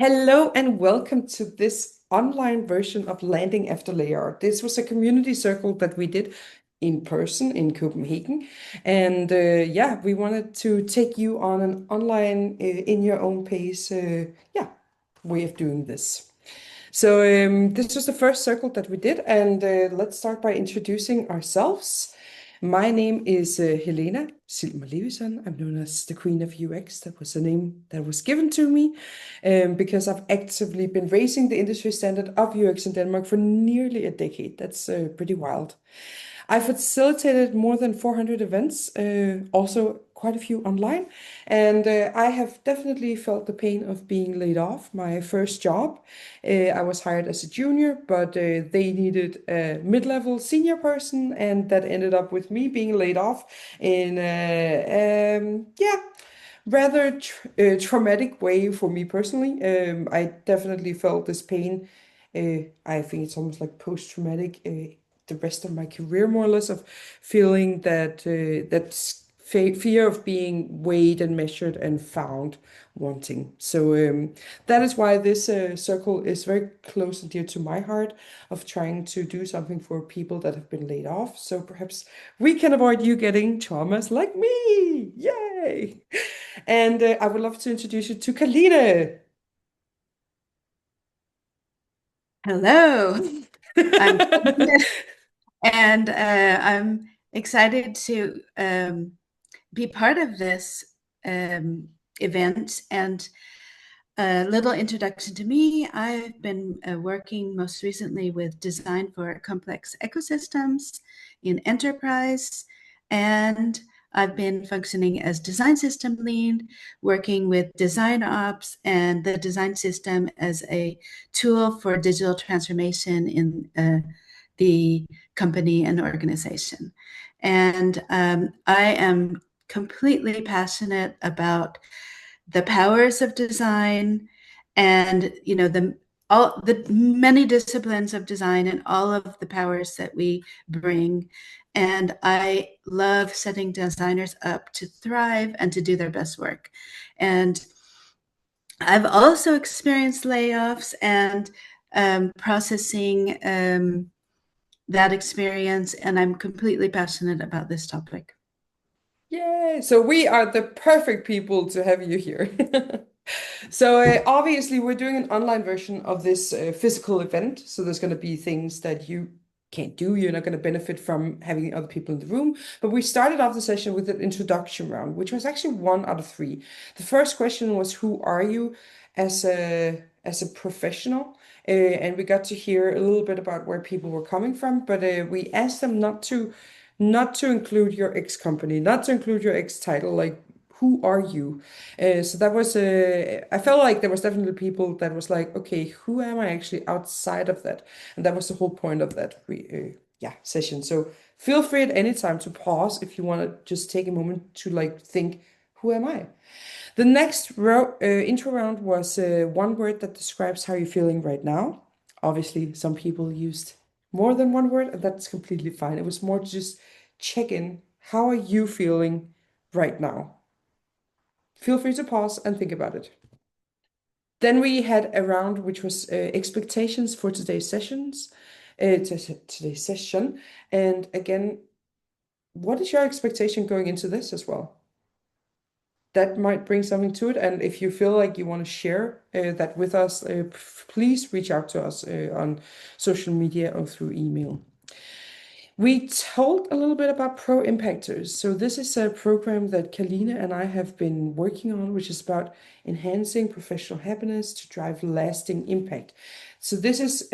Hello and welcome to this online version of Landing After Layoff. This was a community circle that we did in person in Copenhagen. And yeah, we wanted to take you on an online, in your own pace, way of doing this. So this was the first circle that we did, and let's start by introducing ourselves. My name is Helena Levison. I'm known as the Queen of UX. That was the name that was given to me because I've actively been raising the industry standard of UX in Denmark for nearly a decade. That's pretty wild. I facilitated more than 400 events, also quite a few online, and I have definitely felt the pain of being laid off. My first job, I was hired as a junior, but they needed a mid-level senior person, and that ended up with me being laid off in rather traumatic way for me personally. I definitely felt this pain. I think it's almost like post-traumatic. The rest of my career, more or less, of feeling that fear of being weighed and measured and found wanting. So that is why this circle is very close and dear to my heart, of trying to do something for people that have been laid off. So perhaps we can avoid you getting traumas like me. Yay! And I would love to introduce you to Karline. Hello, I'm and I'm excited to be part of this um, event. And a little introduction to me: I've been working most recently with design for complex ecosystems in enterprise, and I've been functioning as design system lead, working with design ops and the design system as a tool for digital transformation in the company and organization. And I am completely passionate about the powers of design, and the all the many disciplines of design and all of the powers that we bring. And I love setting designers up to thrive and to do their best work. And I've also experienced layoffs and processing that experience, and I'm completely passionate about this topic. Yay! So we are the perfect people to have you here. So obviously we're doing an online version of this physical event. So there's going to be things that you can't do. You're not going to benefit from having other people in the room. But we started off the session with an introduction round, which was actually one out of three. The first question was, who are you as a professional? And we got to hear a little bit about where people were coming from, but we asked them not to include your ex company, not to include your ex title, like who are you? So that was I felt like there was definitely people that was like, okay, who am I actually outside of that? And that was the whole point of that session. So feel free at any time to pause if you want to just take a moment to like think, who am I? The next intro round was one word that describes how you're feeling right now. Obviously, some people used more than one word, and that's completely fine. It was more to just check in. How are you feeling right now? Feel free to pause and think about it. Then we had a round which was expectations for today's session. And again, what is your expectation going into this as well? That might bring something to it. And if you feel like you want to share that with us, please reach out to us on social media or through email. We told a little bit about Pro Impactors. So this is a program that Karline and I have been working on, which is about enhancing professional happiness to drive lasting impact. So this is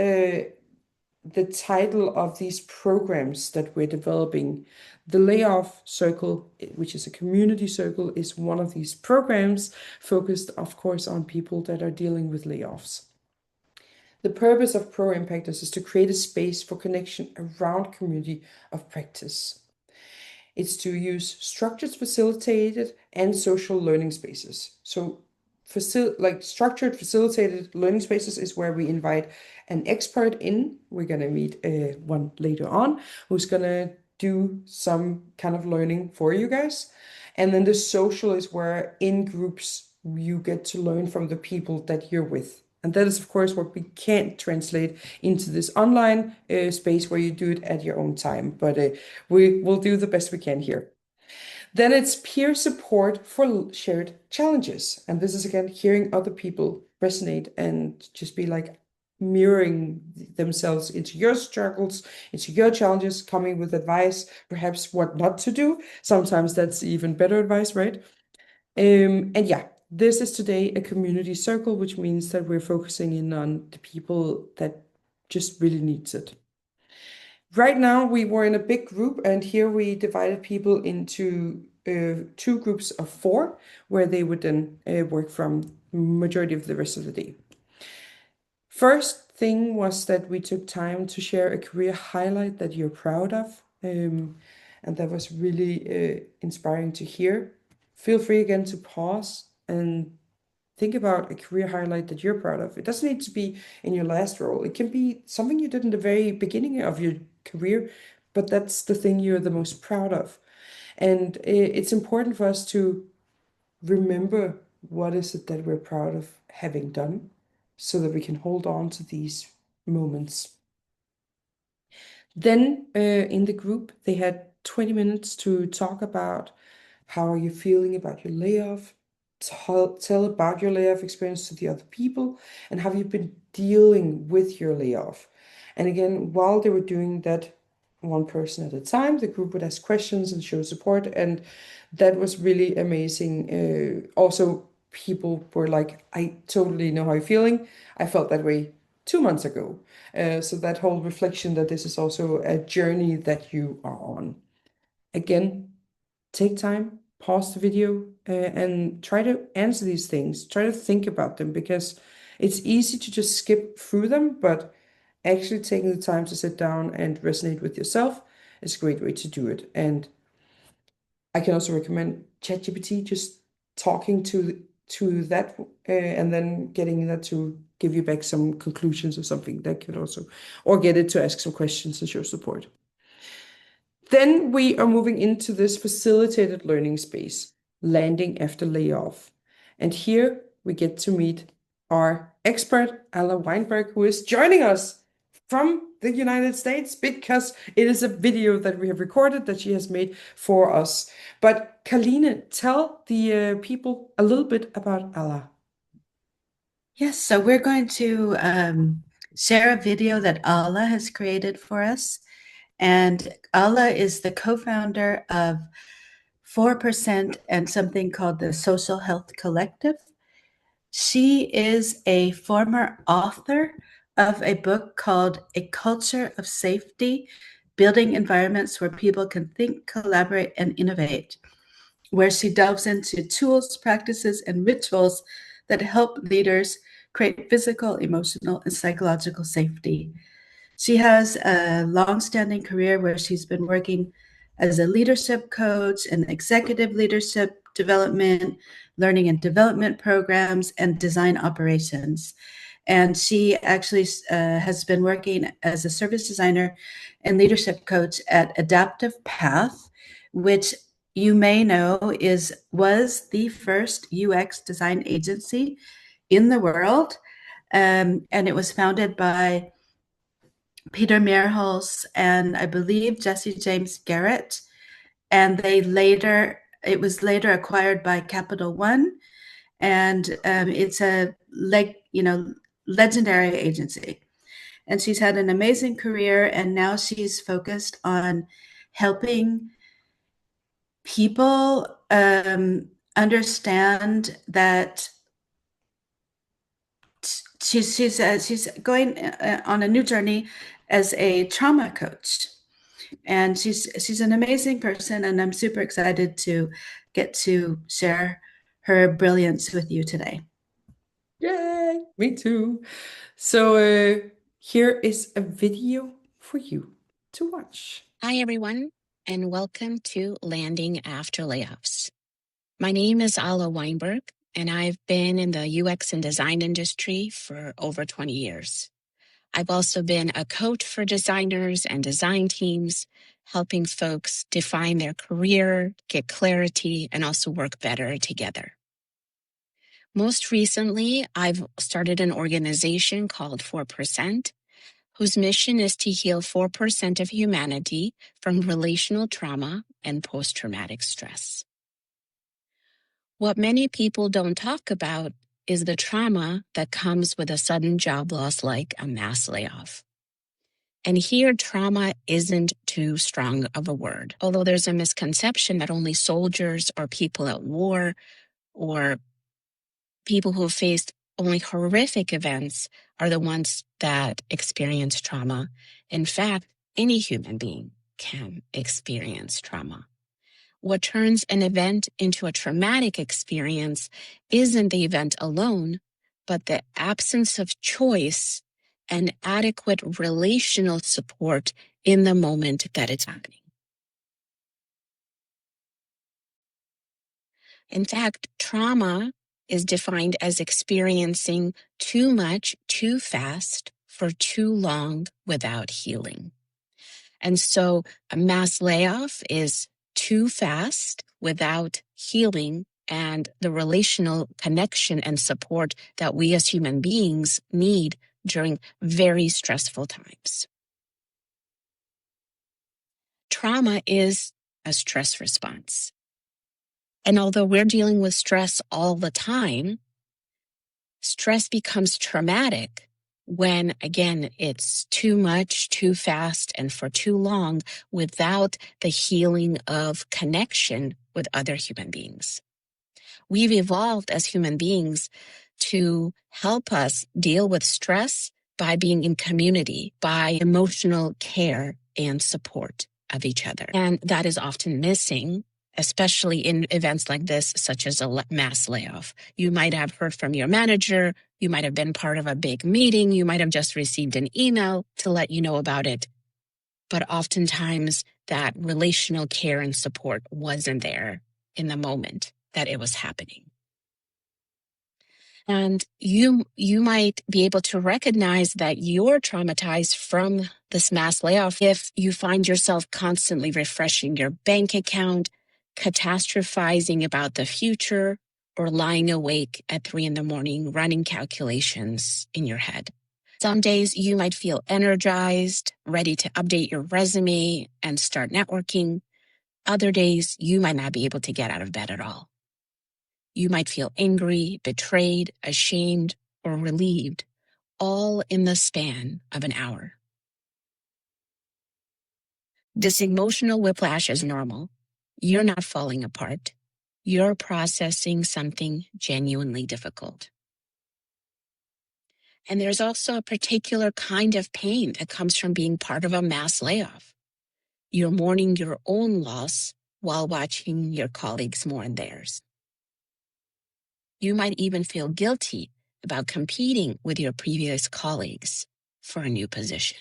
the title of these programs that we're developing. The Layoff Circle, which is a community circle, is one of these programs focused, of course, on people that are dealing with layoffs. The purpose of Pro Impactors is to create a space for connection around community of practice. It's to use structured, facilitated, and social learning spaces. So, structured, facilitated learning spaces is where we invite an expert in. We're gonna meet one later on who's gonna do some kind of learning for you guys. And then the social is where in groups you get to learn from the people that you're with. And that is, of course, what we can't translate into this online space where you do it at your own time. But we will do the best we can here. Then it's peer support for shared challenges. And this is again hearing other people resonate and just be like mirroring themselves into your struggles, into your challenges, coming with advice, perhaps what not to do. Sometimes that's even better advice, right? And yeah, this is today a community circle, which means that we're focusing in on the people that just really needs it. Right now, we were in a big group, and here we divided people into two groups of four, where they would then work from majority of the rest of the day. First thing was that we took time to share a career highlight that you're proud of, and that was really inspiring to hear. Feel free again to pause and think about a career highlight that you're proud of. It doesn't need to be in your last role. It can be something you did in the very beginning of your career, but that's the thing you're the most proud of. And it's important for us to remember what is it that we're proud of having done so that we can hold on to these moments. Then in the group, they had 20 minutes to talk about how are you feeling about your layoff, tell about your layoff experience to the other people, and have you been dealing with your layoff. And again, while they were doing that one person at a time, the group would ask questions and show support, and that was really amazing. Also, people were like, I totally know how you're feeling. I felt that way 2 months ago. So that whole reflection that this is also a journey that you are on. Again, take time, pause the video, and try to answer these things. Try to think about them because it's easy to just skip through them, but actually taking the time to sit down and resonate with yourself is a great way to do it. And I can also recommend ChatGPT, just talking to that and then getting that to give you back some conclusions or something that could also, or get it to ask some questions and show support. Then we are moving into this facilitated learning space, Landing After Layoff. And here we get to meet our expert, Alla Weinberg, who is joining us from the United States because it is a video that we have recorded that she has made for us. But Karline, tell the people a little bit about Alla. Yes, so we're going to share a video that Alla has created for us. And Alla is the co-founder of 4% and something called the Social Health Collective. She is a former author of a book called A Culture of Safety, Building Environments Where People Can Think, Collaborate, and Innovate, where she delves into tools, practices, and rituals that help leaders create physical, emotional, and psychological safety. She has a long-standing career where she's been working as a leadership coach and executive leadership development, learning and development programs, and design operations. And she actually has been working as a service designer and leadership coach at Adaptive Path, which you may know was the first UX design agency in the world. And it was founded by Peter Meerholz and I believe Jesse James Garrett. And it was later acquired by Capital One. And it's a legendary agency. And she's had an amazing career. And now she's focused on helping people understand that she's going on a new journey as a trauma coach, and she's an amazing person, and I'm super excited to get to share her brilliance with you today. Yay, me too. So here is a video for you to watch. Hi, everyone, and welcome to Landing After Layoffs. My name is Alla Weinberg, and I've been in the UX and design industry for over 20 years. I've also been a coach for designers and design teams, helping folks define their career, get clarity, and also work better together. Most recently, I've started an organization called 4%, whose mission is to heal 4% of humanity from relational trauma and post-traumatic stress. What many people don't talk about is the trauma that comes with a sudden job loss like a mass layoff. And here, trauma isn't too strong of a word, although there's a misconception that only soldiers or people at war or people who have faced only horrific events are the ones that experience trauma. In fact, any human being can experience trauma. What turns an event into a traumatic experience isn't the event alone, but the absence of choice and adequate relational support in the moment that it's happening. In fact, trauma is defined as experiencing too much, too fast, for too long without healing. And so a mass layoff is too fast without healing and the relational connection and support that we as human beings need during very stressful times. Trauma is a stress response. And although we're dealing with stress all the time, stress becomes traumatic when, again, it's too much, too fast, and for too long without the healing of connection with other human beings. We've evolved as human beings to help us deal with stress by being in community, by emotional care and support of each other. And that is often missing, especially in events like this, such as a mass layoff. You might have heard from your manager, you might have been part of a big meeting, you might have just received an email to let you know about it. But oftentimes that relational care and support wasn't there in the moment that it was happening. And you might be able to recognize that you're traumatized from this mass layoff if you find yourself constantly refreshing your bank account, catastrophizing about the future, or lying awake at 3 a.m. running calculations in your head. Some days you might feel energized, ready to update your resume and start networking. Other days you might not be able to get out of bed at all. You might feel angry, betrayed, ashamed, or relieved, all in the span of an hour. This emotional whiplash is normal. You're not falling apart. You're processing something genuinely difficult. And there's also a particular kind of pain that comes from being part of a mass layoff. You're mourning your own loss while watching your colleagues mourn theirs. You might even feel guilty about competing with your previous colleagues for a new position.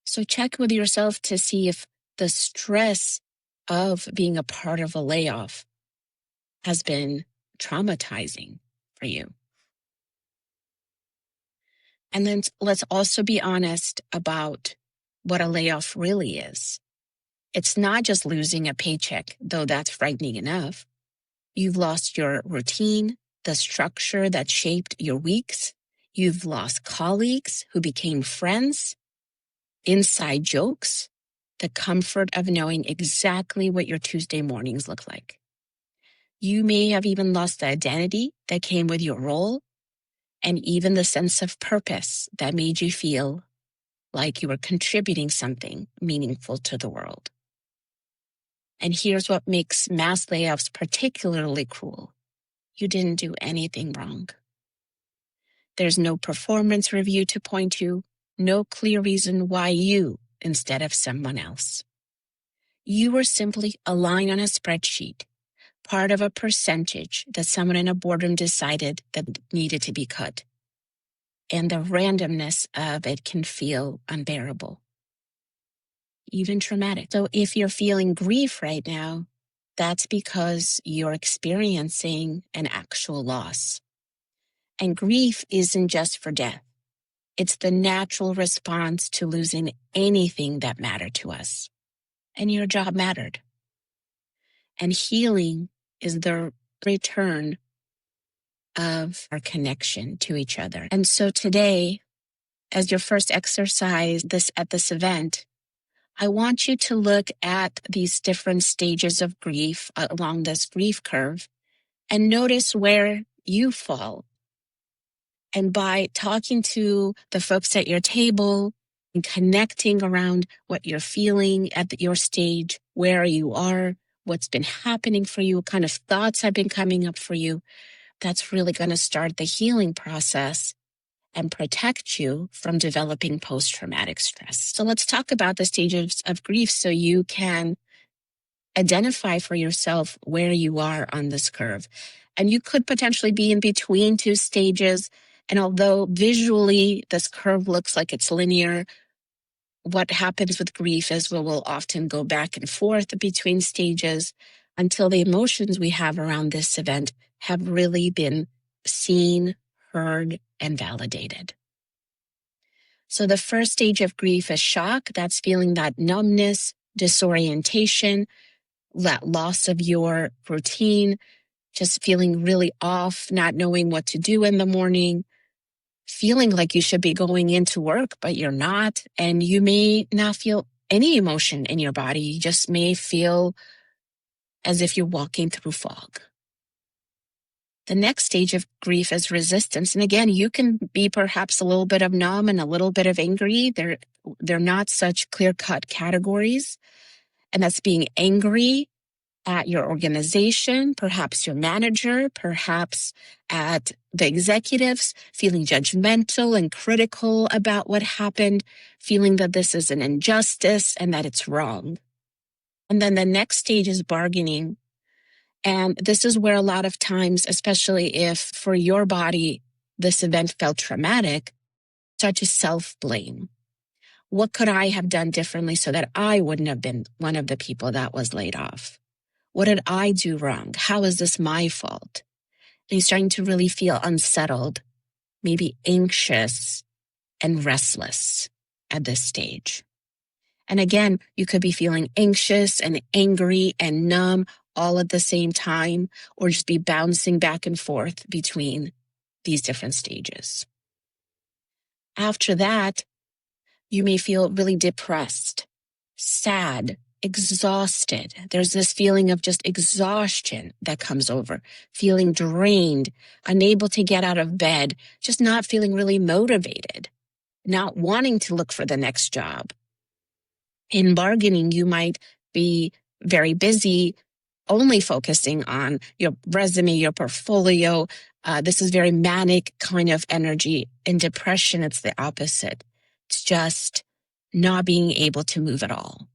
So check with yourself to see if the stress of being a part of a layoff has been traumatizing for you. And then let's also be honest about what a layoff really is. It's not just losing a paycheck, though that's frightening enough. You've lost your routine, the structure that shaped your weeks. You've lost colleagues who became friends, inside jokes, the comfort of knowing exactly what your Tuesday mornings look like. You may have even lost the identity that came with your role, and even the sense of purpose that made you feel like you were contributing something meaningful to the world. And here's what makes mass layoffs particularly cruel. You didn't do anything wrong. There's no performance review to point to, no clear reason why you instead of someone else. You were simply a line on a spreadsheet, part of a percentage that someone in a boardroom decided that needed to be cut. And the randomness of it can feel unbearable, even traumatic. So if you're feeling grief right now, that's because you're experiencing an actual loss. And grief isn't just for death. It's the natural response to losing anything that mattered to us. And your job mattered. And healing is the return of our connection to each other. And so today, as your first exercise at this event, I want you to look at these different stages of grief along this grief curve and notice where you fall. And by talking to the folks at your table and connecting around what you're feeling at your stage, where you are, what's been happening for you, what kind of thoughts have been coming up for you, that's really going to start the healing process and protect you from developing post-traumatic stress. So let's talk about the stages of grief so you can identify for yourself where you are on this curve. And you could potentially be in between two stages. And although visually this curve looks like it's linear, what happens with grief is we'll often go back and forth between stages until the emotions we have around this event have really been seen, heard, and validated. So the first stage of grief is shock. That's feeling that numbness, disorientation, that loss of your routine, just feeling really off, not knowing what to do in the morning, feeling like you should be going into work, but you're not. And you may not feel any emotion in your body. You just may feel as if you're walking through fog. The next stage of grief is resistance. And again, you can be perhaps a little bit of numb and a little bit of angry. They're not such clear-cut categories. And that's being angry at your organization, perhaps your manager, perhaps at the executives, feeling judgmental and critical about what happened, feeling that this is an injustice and that it's wrong. And then the next stage is bargaining. And this is where a lot of times, especially if for your body, this event felt traumatic, start to self-blame. What could I have done differently so that I wouldn't have been one of the people that was laid off? What did I do wrong? How is this my fault? And he's starting to really feel unsettled, maybe anxious and restless at this stage. And again, you could be feeling anxious and angry and numb all at the same time, or just be bouncing back and forth between these different stages. After that, you may feel really depressed, sad, exhausted. There's this feeling of just exhaustion that comes over, feeling drained, unable to get out of bed, just not feeling really motivated, not wanting to look for the next job. In bargaining, you might be very busy, only focusing on your resume, your portfolio. This is very manic kind of energy. In depression, it's the opposite. It's just not being able to move at all.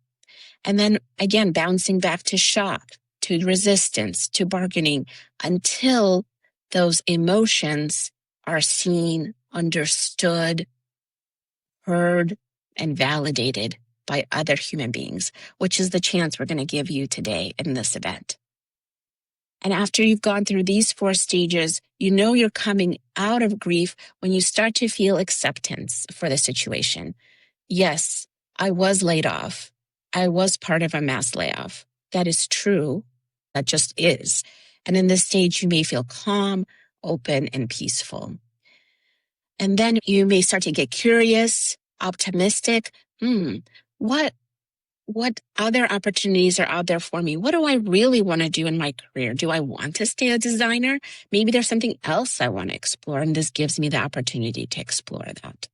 And then again, bouncing back to shock, to resistance, to bargaining, until those emotions are seen, understood, heard, and validated by other human beings, which is the chance we're going to give you today in this event. And after you've gone through these 4 stages, you know you're coming out of grief when you start to feel acceptance for the situation. Yes, I was laid off. I was part of a mass layoff. That is true. That just is. And in this stage, you may feel calm, open, and peaceful. And then you may start to get curious, optimistic. What other opportunities are out there for me? What do I really want to do in my career? Do I want to stay a designer? Maybe there's something else I want to explore, and this gives me the opportunity to explore that.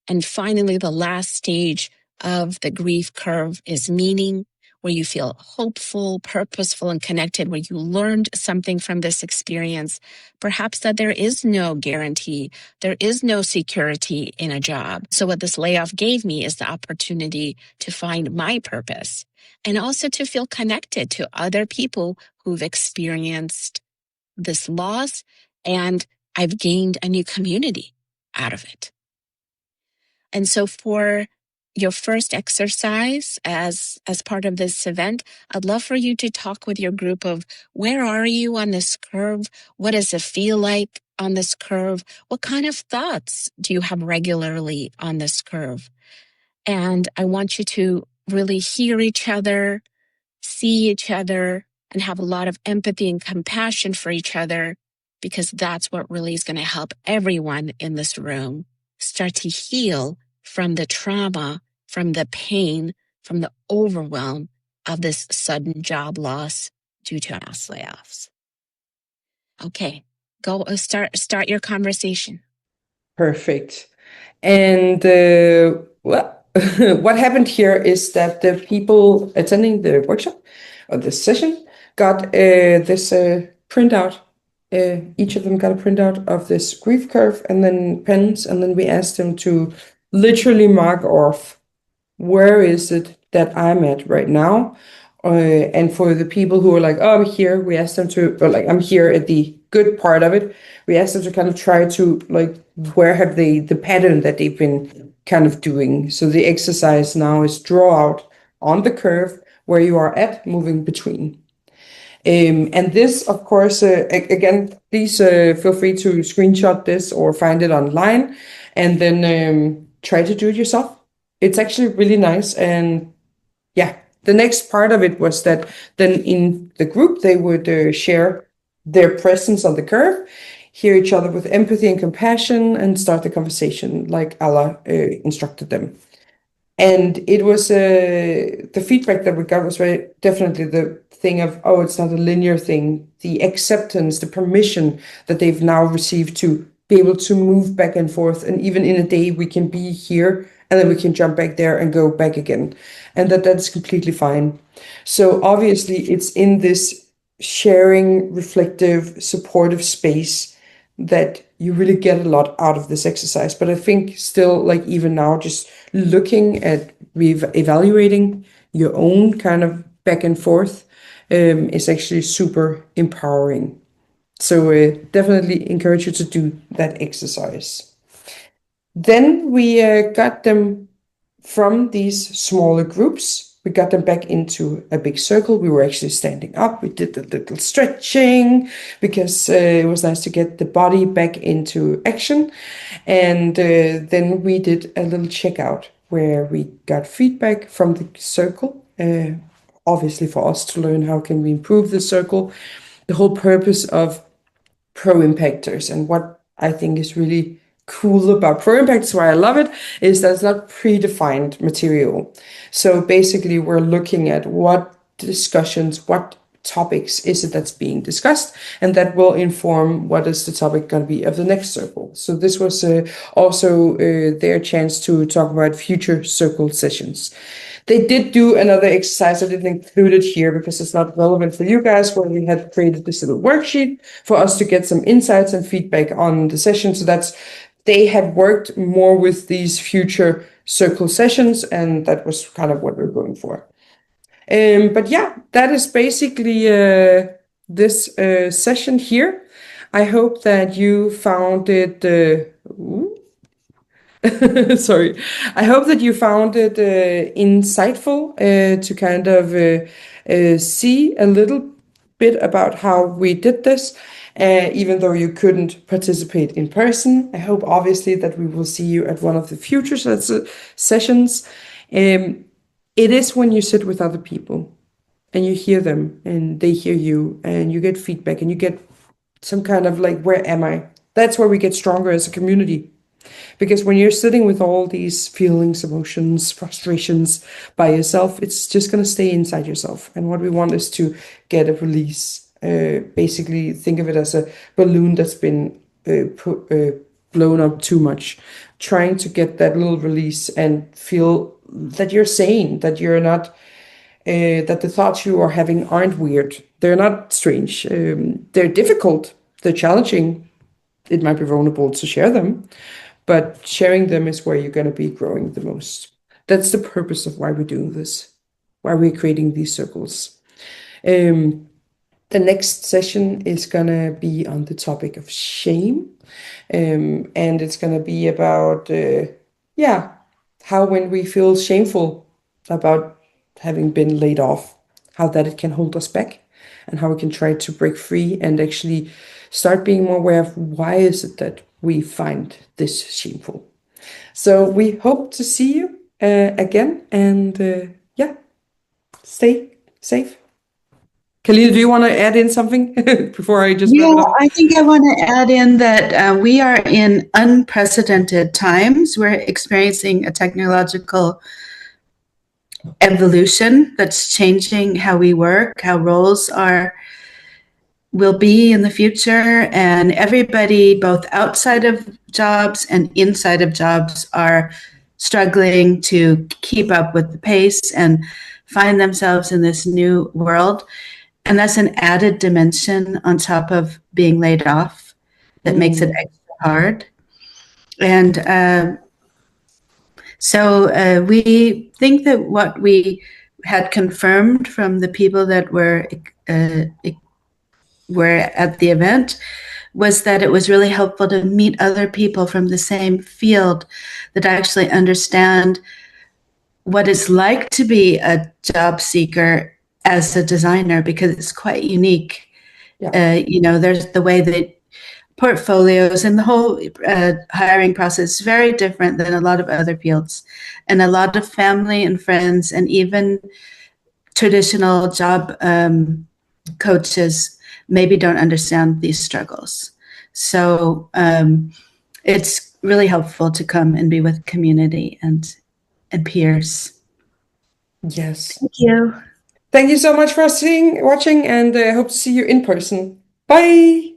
And finally, the last stage of the grief curve is meaning, where you feel hopeful, purposeful, and connected, where you learned something from this experience. Perhaps that there is no guarantee, there is no security in a job. So what this layoff gave me is the opportunity to find my purpose and also to feel connected to other people who've experienced this loss, and I've gained a new community out of it. And so for your first exercise as part of this event, I'd love for you to talk with your group of where are you on this curve? What does it feel like on this curve? What kind of thoughts do you have regularly on this curve? And I want you to really hear each other, see each other, and have a lot of empathy and compassion for each other, because that's what really is going to help everyone in this room start to heal from the trauma, from the pain, from the overwhelm of this sudden job loss due to mass layoffs. Okay, go start your conversation. Perfect. And well, what happened here is that the people attending the workshop or the session got this printout. Each of them got a printout of this grief curve and then pens, and then we asked them to literally mark off where is it that I'm at right now. And for the people who are like, oh, I'm here, we asked them to, or like, I'm here at the good part of it. We asked them to kind of try to like, where have they, the pattern that they've been kind of doing. So the exercise now is draw out on the curve where you are at, moving between. And this, of course, again, please feel free to screenshot this or find it online and then try to do it yourself. It's actually really nice. And yeah, the next part of it was that then in the group, they would share their presence on the curve, hear each other with empathy and compassion, and start the conversation like Alla instructed them. And it was the feedback that we got was very definitely the thing of, oh, it's not a linear thing. The acceptance, the permission that they've now received to be able to move back and forth. And even in a day, we can be here and then we can jump back there and go back again. And that's completely fine. So obviously, it's in this sharing, reflective, supportive space that you really get a lot out of this exercise. But I think still, like even now, just looking at evaluating your own kind of back and forth is actually super empowering. So definitely encourage you to do that exercise. Then we got them from these smaller groups. We got them back into a big circle. We were actually standing up. We did a little stretching because it was nice to get the body back into action. And then we did a little checkout where we got feedback from the circle, obviously for us to learn how can we improve the circle. The whole purpose of pro impactors and what I think is really cool about pro impactors, why I love it, is that it's not predefined material. So basically we're looking at what discussions, what topics is it that's being discussed, and that will inform what is the topic going to be of the next circle. So this was also their chance to talk about future circle sessions. They did do another exercise. I didn't include it here because it's not relevant for you guys, where we had created this little worksheet for us to get some insights and feedback on the session. So they had worked more with these future circle sessions, and that was kind of what we're going for. But yeah, that is basically this session here. I hope that you found it. Sorry. I hope that you found it insightful to kind of see a little bit about how we did this, even though you couldn't participate in person. I hope, obviously, that we will see you at one of the future sessions. It is when you sit with other people and you hear them and they hear you and you get feedback and you get some kind of like, where am I? That's where we get stronger as a community. Because when you're sitting with all these feelings, emotions, frustrations by yourself, it's just going to stay inside yourself. And what we want is to get a release. Basically, think of it as a balloon that's been blown up too much. Trying to get that little release and feel that you're sane, that you're not, that the thoughts you are having aren't weird. They're not strange. They're difficult. They're challenging. It might be vulnerable to share them. But sharing them is where you're going to be growing the most. That's the purpose of why we're doing this, why we're creating these circles. The next session is going to be on the topic of shame. And it's going to be about, how when we feel shameful about having been laid off, how that it can hold us back and how we can try to break free and actually start being more aware of why is it that we find this shameful. So we hope to see you again, and stay safe. Karline, do you want to add in something before I just wrap Yeah, it up? I think I want to add in that we are in unprecedented times. We're experiencing a technological evolution that's changing how we work, how roles will be in the future, and everybody both outside of jobs and inside of jobs are struggling to keep up with the pace and find themselves in this new world. And that's an added dimension on top of being laid off that makes it extra hard. And so we think that what we had confirmed from the people that were at the event was that it was really helpful to meet other people from the same field that actually understand what it's like to be a job seeker as a designer, because it's quite unique. Yeah. There's the way that portfolios and the whole hiring process is very different than a lot of other fields. And a lot of family and friends and even traditional job coaches maybe don't understand these struggles. So it's really helpful to come and be with community and peers. Yes. Thank you. Thank you so much for watching, and I hope to see you in person. Bye.